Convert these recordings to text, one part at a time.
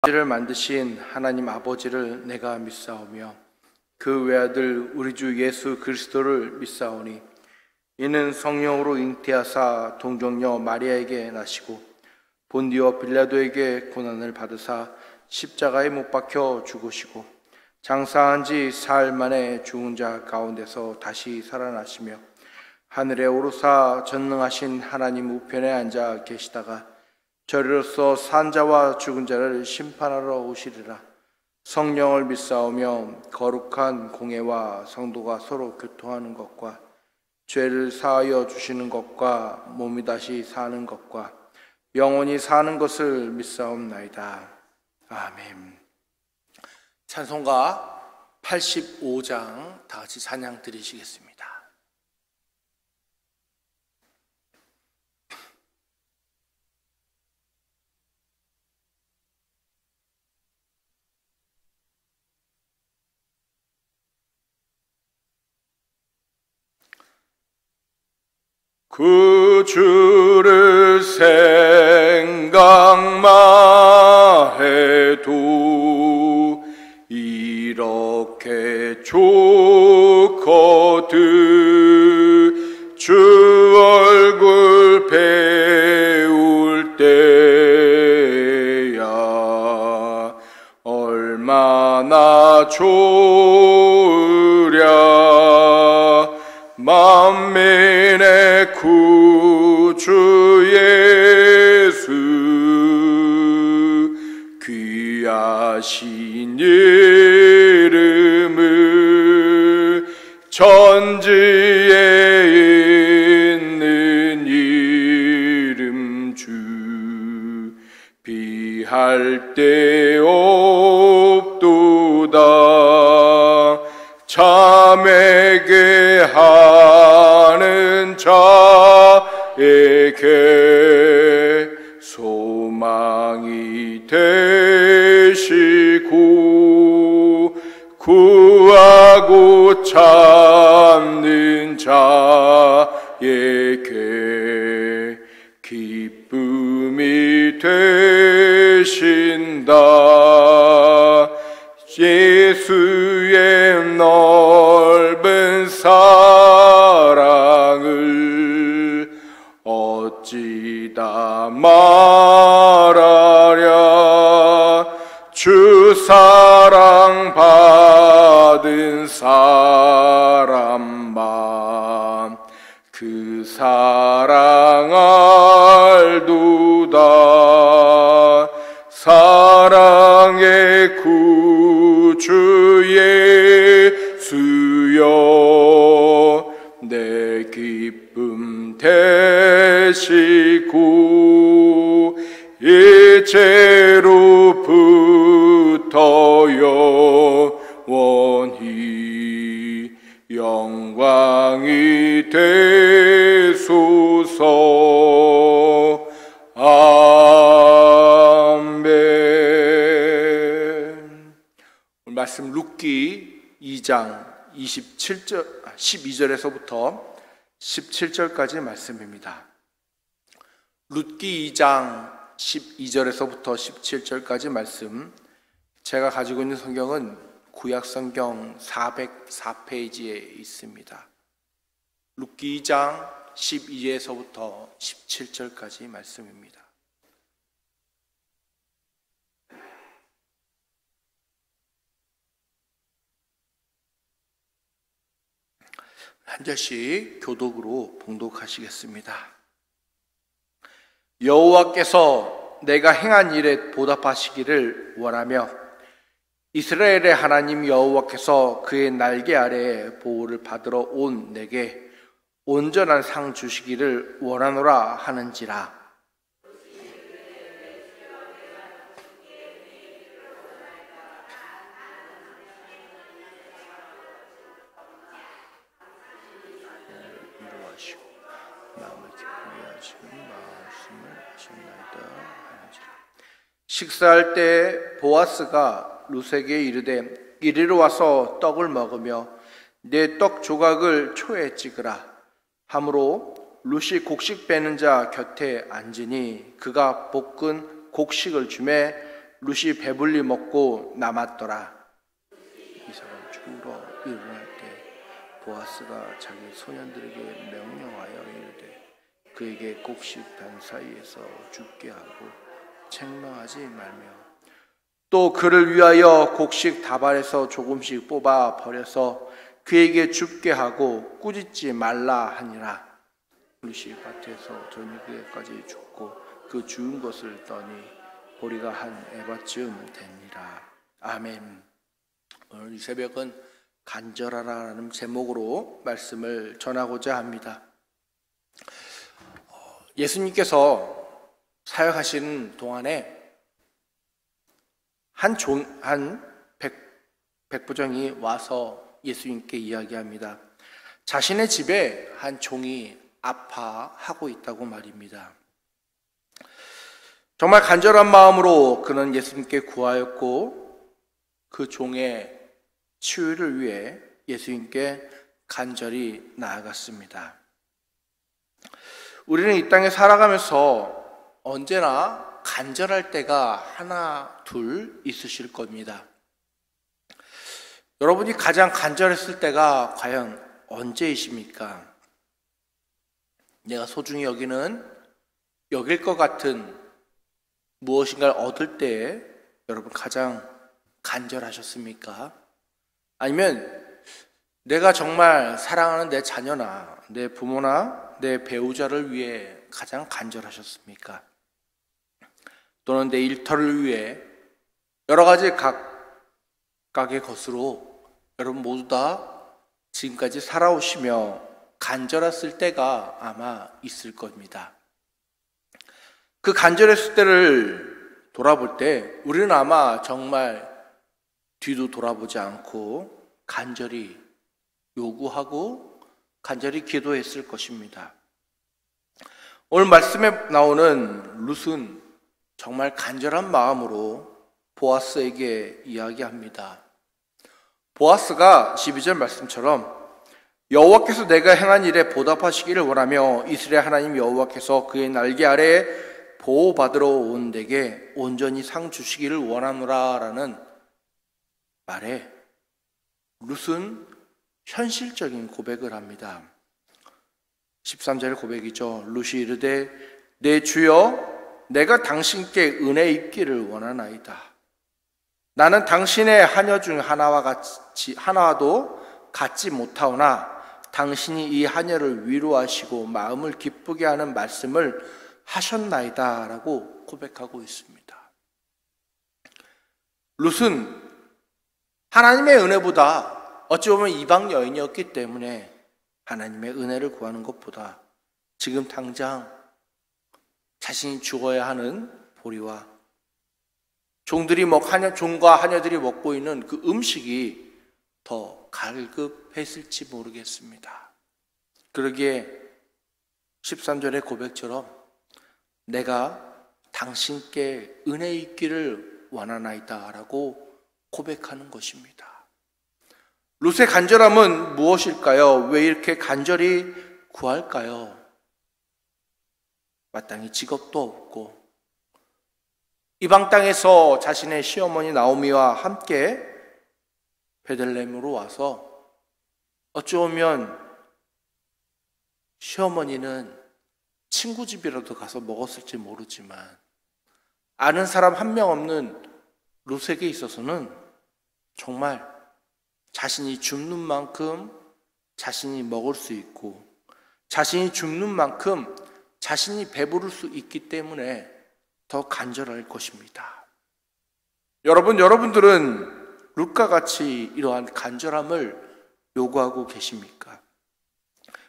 를 만드신 하나님 아버지를 내가 믿사오며 그 외아들 우리 주 예수 그리스도를 믿사오니 이는 성령으로 잉태하사 동정녀 마리아에게 나시고 본디오 빌라도에게 고난을 받으사 십자가에 못 박혀 죽으시고 장사한 지 사흘 만에 죽은 자 가운데서 다시 살아나시며 하늘에 오르사 전능하신 하나님 우편에 앉아 계시다가 저리로서 산 자와 죽은 자를 심판하러 오시리라. 성령을 믿사오며 거룩한 공회와 성도가 서로 교통하는 것과 죄를 사하여 주시는 것과 몸이 다시 사는 것과 영원히 사는 것을 믿사옵나이다. 아멘. 찬송가 85장 다 같이 찬양 드리시겠습니다. 그 주를 생각만 해도 이렇게 좋거든. 주 얼굴 배울 때야 얼마나 좋으랴. 만민의 구주 예수 귀하신 이름을 천지에 있는 이름 주 비할 데 없도다. 참에게 하는 자에게 소망이 되시고 구하고 찾는 자에게 기쁨이 되신다. 예수의 넓은 사랑을 어찌다 말하랴. 주 사랑 받은 사람만 그 사랑 알도다. 사랑의 구주 예수여 내 기쁨 되시고 이제로부터 영원히 영광이 되소서. 아멘. 오늘 말씀 룻기 2장 12절에서부터 17절까지 말씀입니다. 룻기 2장 12절에서부터 17절까지 말씀, 제가 가지고 있는 성경은 구약성경 404페이지에 있습니다. 룻기 2장 12절에서부터 17절까지 말씀입니다. 한 절씩 교독으로 봉독하시겠습니다. 여호와께서 내가 행한 일에 보답하시기를 원하며 이스라엘의 하나님 여호와께서 그의 날개 아래에 보호를 받으러 온 내게 온전한 상 주시기를 원하노라 하는지라. 식사할 때 보아스가 룻에게 이르되 이리로 와서 떡을 먹으며 내 떡 조각을 초에 찍으라 하므로 룻이 곡식 빼는 자 곁에 앉으니 그가 볶은 곡식을 주매 룻이 배불리 먹고 남았더라. 이삭은 죽으러 일어날 때 보아스가 자기 소년들에게 명령하여 이르되 그에게 곡식 단 사이에서 죽게 하고 책망하지 말며 또 그를 위하여 곡식 다발에서 조금씩 뽑아 버려서 그에게 죽게 하고 꾸짖지 말라 하니라. 룻이 밭에서 저녁에까지 죽고 그 죽은 것을 떠니 보리가 한 에바쯤 되니라. 아멘. 오늘 이 새벽은 간절하라는 제목으로 말씀을 전하고자 합니다. 예수님께서 사역하시는 동안에 한 백부장이 와서 예수님께 이야기합니다. 자신의 집에 한 종이 아파하고 있다고 말입니다. 정말 간절한 마음으로 그는 예수님께 구하였고 그 종의 치유를 위해 예수님께 간절히 나아갔습니다. 우리는 이 땅에 살아가면서 언제나 간절할 때가 하나, 둘 있으실 겁니다. 여러분이 가장 간절했을 때가 과연 언제이십니까? 내가 소중히 여길 것 같은 무엇인가를 얻을 때 여러분 가장 간절하셨습니까? 아니면 내가 정말 사랑하는 내 자녀나 내 부모나 내 배우자를 위해 가장 간절하셨습니까? 또는 내 일터를 위해 여러 가지 각각의 것으로 여러분 모두 다 지금까지 살아오시며 간절했을 때가 아마 있을 겁니다. 그 간절했을 때를 돌아볼 때 우리는 아마 정말 뒤도 돌아보지 않고 간절히 요구하고 간절히 기도했을 것입니다. 오늘 말씀에 나오는 룻은 정말 간절한 마음으로 보아스에게 이야기합니다. 보아스가 12절 말씀처럼 여호와께서 내가 행한 일에 보답하시기를 원하며 이스라엘 하나님 여호와께서 그의 날개 아래 보호받으러 온 내게 온전히 상 주시기를 원하노라 라는 말에 룻은 현실적인 고백을 합니다. 13절 고백이죠. 룻이 이르되 내 주여 내가 당신께 은혜 있기를 원하나이다. 나는 당신의 하녀 중 하나와도 같지 못하오나 당신이 이 하녀를 위로하시고 마음을 기쁘게 하는 말씀을 하셨나이다 라고 고백하고 있습니다. 룻은 하나님의 은혜보다 어찌 보면 이방 여인이었기 때문에 하나님의 은혜를 구하는 것보다 지금 당장 자신이 죽어야 하는 보리와 종과 하녀들이 먹고 있는 그 음식이 더 갈급했을지 모르겠습니다. 그러기에 13절의 고백처럼 내가 당신께 은혜 있기를 원하나이다 라고 고백하는 것입니다. 룻의 간절함은 무엇일까요? 왜 이렇게 간절히 구할까요? 마땅히 직업도 없고 이방 땅에서 자신의 시어머니 나오미와 함께 베들레헴으로 와서 어쩌면 시어머니는 친구 집이라도 가서 먹었을지 모르지만 아는 사람 한 명 없는 룻에게 있어서는 정말 자신이 줍는 만큼 자신이 먹을 수 있고 자신이 줍는 만큼 자신이 배부를 수 있기 때문에 더 간절할 것입니다. 여러분들은 룻과 같이 이러한 간절함을 요구하고 계십니까?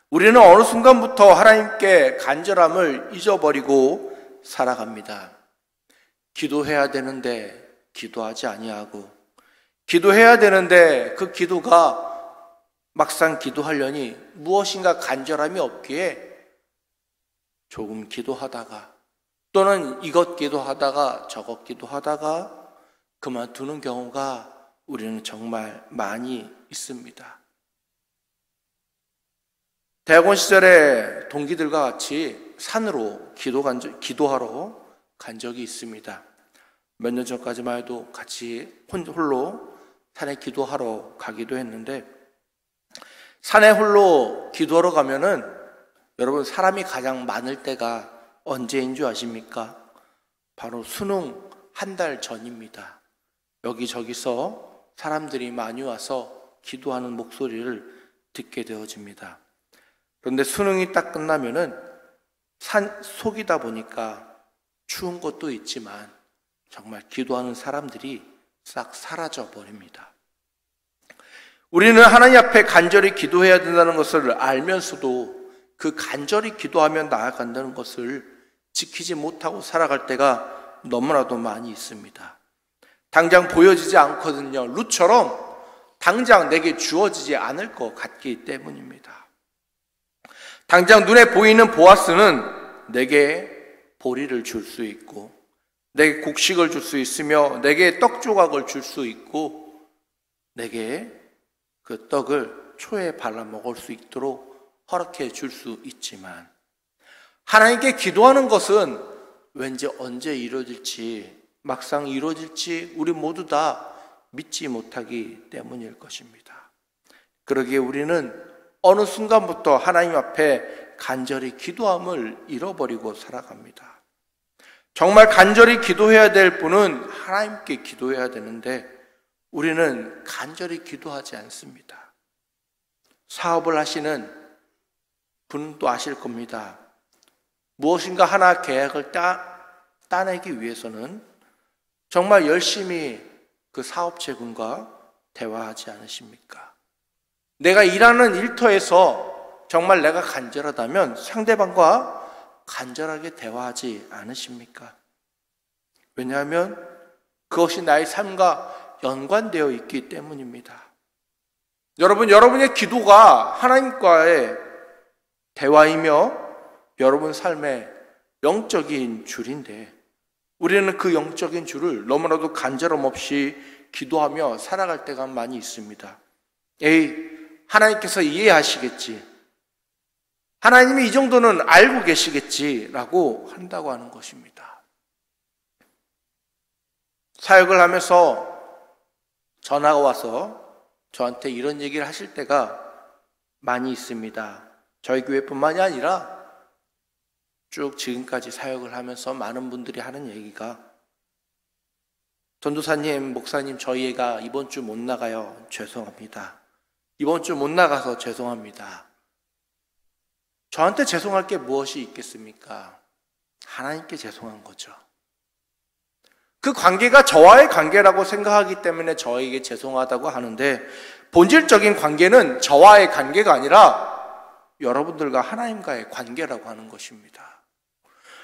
우리는 어느 순간부터 하나님께 간절함을 잊어버리고 살아갑니다. 기도해야 되는데 기도하지 아니하고 기도해야 되는데 그 기도가 막상 기도하려니 무엇인가 간절함이 없기에 조금 기도하다가 또는 이것 기도하다가 저것 기도하다가 그만두는 경우가 우리는 정말 많이 있습니다. 대학원 시절에 동기들과 같이 산으로 기도하러 간 적이 있습니다. 몇 년 전까지만 해도 같이 홀로 산에 기도하러 가기도 했는데, 산에 홀로 기도하러 가면은 여러분 사람이 가장 많을 때가 언제인 줄 아십니까? 바로 수능 한 달 전입니다. 여기저기서 사람들이 많이 와서 기도하는 목소리를 듣게 되어집니다. 그런데 수능이 딱 끝나면은 산 속이다 보니까 추운 것도 있지만 정말 기도하는 사람들이 싹 사라져 버립니다. 우리는 하나님 앞에 간절히 기도해야 된다는 것을 알면서도 그 간절히 기도하며 나아간다는 것을 지키지 못하고 살아갈 때가 너무나도 많이 있습니다. 당장 보여지지 않거든요. 룻처럼 당장 내게 주어지지 않을 것 같기 때문입니다. 당장 눈에 보이는 보아스는 내게 보리를 줄 수 있고, 내게 곡식을 줄 수 있으며, 내게 떡 조각을 줄 수 있고, 내게 그 떡을 초에 발라 먹을 수 있도록 허락해 줄 수 있지만, 하나님께 기도하는 것은 왠지 언제 이루어질지, 막상 이루어질지 우리 모두 다 믿지 못하기 때문일 것입니다. 그러기에 우리는 어느 순간부터 하나님 앞에 간절히 기도함을 잃어버리고 살아갑니다. 정말 간절히 기도해야 될 분은 하나님께 기도해야 되는데 우리는 간절히 기도하지 않습니다. 사업을 하시는 분도 아실 겁니다. 무엇인가 하나 계약을 따내기 위해서는 정말 열심히 그 사업체군과 대화하지 않으십니까? 내가 일하는 일터에서 정말 내가 간절하다면 상대방과 간절하게 대화하지 않으십니까? 왜냐하면 그것이 나의 삶과 연관되어 있기 때문입니다. 여러분의 기도가 하나님과의 대화이며 여러분 삶의 영적인 줄인데 우리는 그 영적인 줄을 너무나도 간절함 없이 기도하며 살아갈 때가 많이 있습니다. 하나님께서 이해하시겠지. 하나님이 이 정도는 알고 계시겠지라고 한다고 하는 것입니다. 사역을 하면서 전화가 와서 저한테 이런 얘기를 하실 때가 많이 있습니다. 저희 교회뿐만이 아니라 쭉 지금까지 사역을 하면서 많은 분들이 하는 얘기가, 전도사님, 목사님, 저희가 이번 주 못 나가요. 죄송합니다. 이번 주 못 나가서 죄송합니다. 저한테 죄송할 게 무엇이 있겠습니까? 하나님께 죄송한 거죠. 그 관계가 저와의 관계라고 생각하기 때문에 저에게 죄송하다고 하는데, 본질적인 관계는 저와의 관계가 아니라 여러분들과 하나님과의 관계라고 하는 것입니다.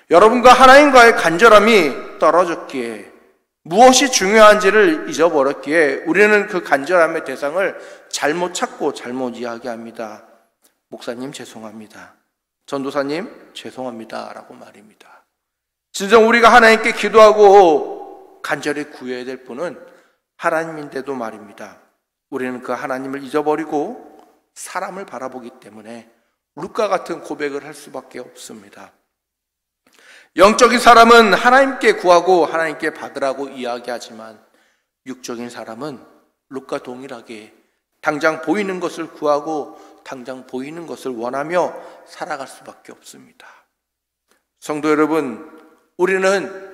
여러분과 하나님과의 간절함이 떨어졌기에, 무엇이 중요한지를 잊어버렸기에 우리는 그 간절함의 대상을 잘못 찾고 잘못 이야기합니다. 목사님 죄송합니다. 전도사님 죄송합니다 라고 말입니다. 진정 우리가 하나님께 기도하고 간절히 구해야 될 분은 하나님인데도 말입니다. 우리는 그 하나님을 잊어버리고 사람을 바라보기 때문에 룻과 같은 고백을 할 수밖에 없습니다. 영적인 사람은 하나님께 구하고 하나님께 받으라고 이야기하지만 육적인 사람은 룻과 동일하게 당장 보이는 것을 구하고 당장 보이는 것을 원하며 살아갈 수밖에 없습니다. 성도 여러분, 우리는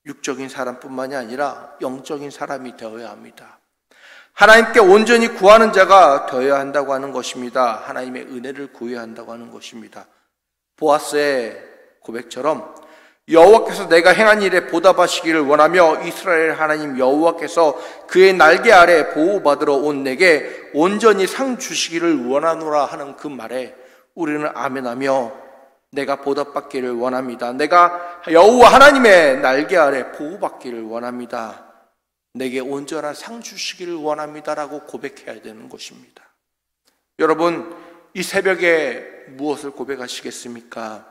육적인 사람뿐만이 아니라 영적인 사람이 되어야 합니다. 하나님께 온전히 구하는 자가 되어야 한다고 하는 것입니다. 하나님의 은혜를 구해야 한다고 하는 것입니다. 보아스의 고백처럼 여호와께서 내가 행한 일에 보답하시기를 원하며 이스라엘 하나님 여호와께서 그의 날개 아래 보호받으러 온 내게 온전히 상 주시기를 원하노라 하는 그 말에 우리는 아멘하며 내가 보답받기를 원합니다. 내가 여호와 하나님의 날개 아래 보호받기를 원합니다. 내게 온전한 상 주시기를 원합니다라고 고백해야 되는 것입니다. 여러분, 이 새벽에 무엇을 고백하시겠습니까?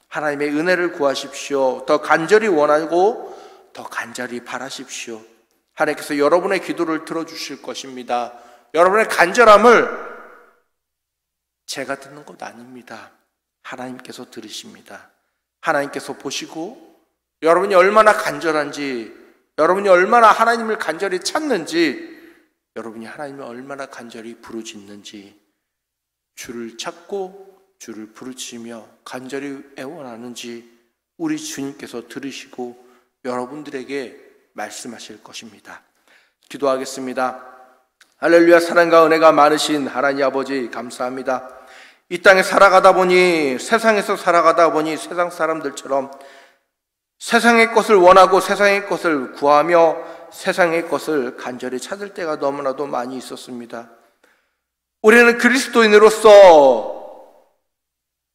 하나님의 은혜를 구하십시오. 더 간절히 원하고 더 간절히 바라십시오. 하나님께서 여러분의 기도를 들어주실 것입니다. 여러분의 간절함을 제가 듣는 것 아닙니다. 하나님께서 들으십니다. 하나님께서 보시고 여러분이 얼마나 간절한지 여러분이 얼마나 하나님을 간절히 찾는지, 여러분이 하나님을 얼마나 간절히 부르짖는지, 주를 찾고 주를 부르짖으며 간절히 애원하는지 우리 주님께서 들으시고 여러분들에게 말씀하실 것입니다. 기도하겠습니다. 할렐루야. 사랑과 은혜가 많으신 하나님 아버지, 감사합니다. 이 땅에 살아가다 보니, 세상에서 살아가다 보니 세상 사람들처럼 세상의 것을 원하고 세상의 것을 구하며 세상의 것을 간절히 찾을 때가 너무나도 많이 있었습니다. 우리는 그리스도인으로서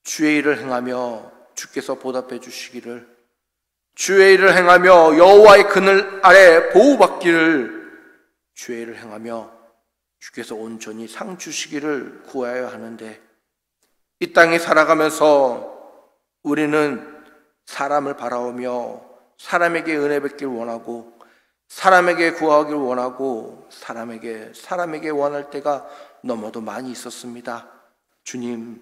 주의 일을 행하며 주께서 보답해 주시기를, 주의 일을 행하며 여호와의 그늘 아래 보호받기를, 주의 일을 행하며 주께서 온전히 상 주시기를 구하여야 하는데, 이 땅에 살아가면서 우리는 사람을 바라오며 사람에게 은혜 뵙길 원하고 사람에게 구하길 원하고 사람에게 원할 때가 너무도 많이 있었습니다. 주님,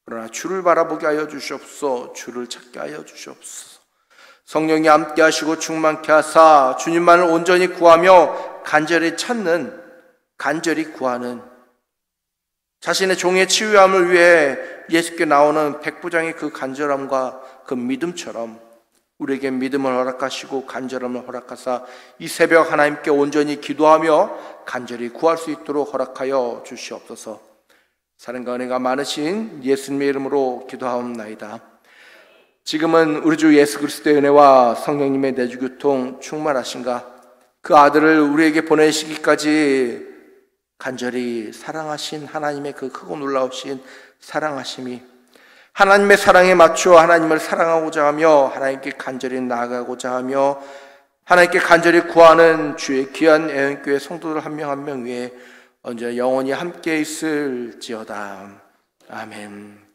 그러나 주를 바라보게 하여 주시옵소서. 주를 찾게 하여 주시옵소서. 성령이 함께 하시고 충만케 하사 주님만을 온전히 구하며 간절히 찾는, 간절히 구하는 자신의 종의 치유함을 위해 예수께 나오는 백부장의 그 간절함과 그 믿음처럼 우리에게 믿음을 허락하시고 간절함을 허락하사 이 새벽 하나님께 온전히 기도하며 간절히 구할 수 있도록 허락하여 주시옵소서. 사랑과 은혜가 많으신 예수님의 이름으로 기도하옵나이다. 지금은 우리 주 예수 그리스도의 은혜와 성령님의 내주교통 충만하신가, 그 아들을 우리에게 보내시기까지 간절히 사랑하신 하나님의 그 크고 놀라우신 사랑하심이 하나님의 사랑에 맞추어 하나님을 사랑하고자 하며 하나님께 간절히 나아가고자 하며 하나님께 간절히 구하는 주의 귀한 애원교회 성도들 한 명 한 명 위에 언제나 영원히 함께 있을지어다. 아멘.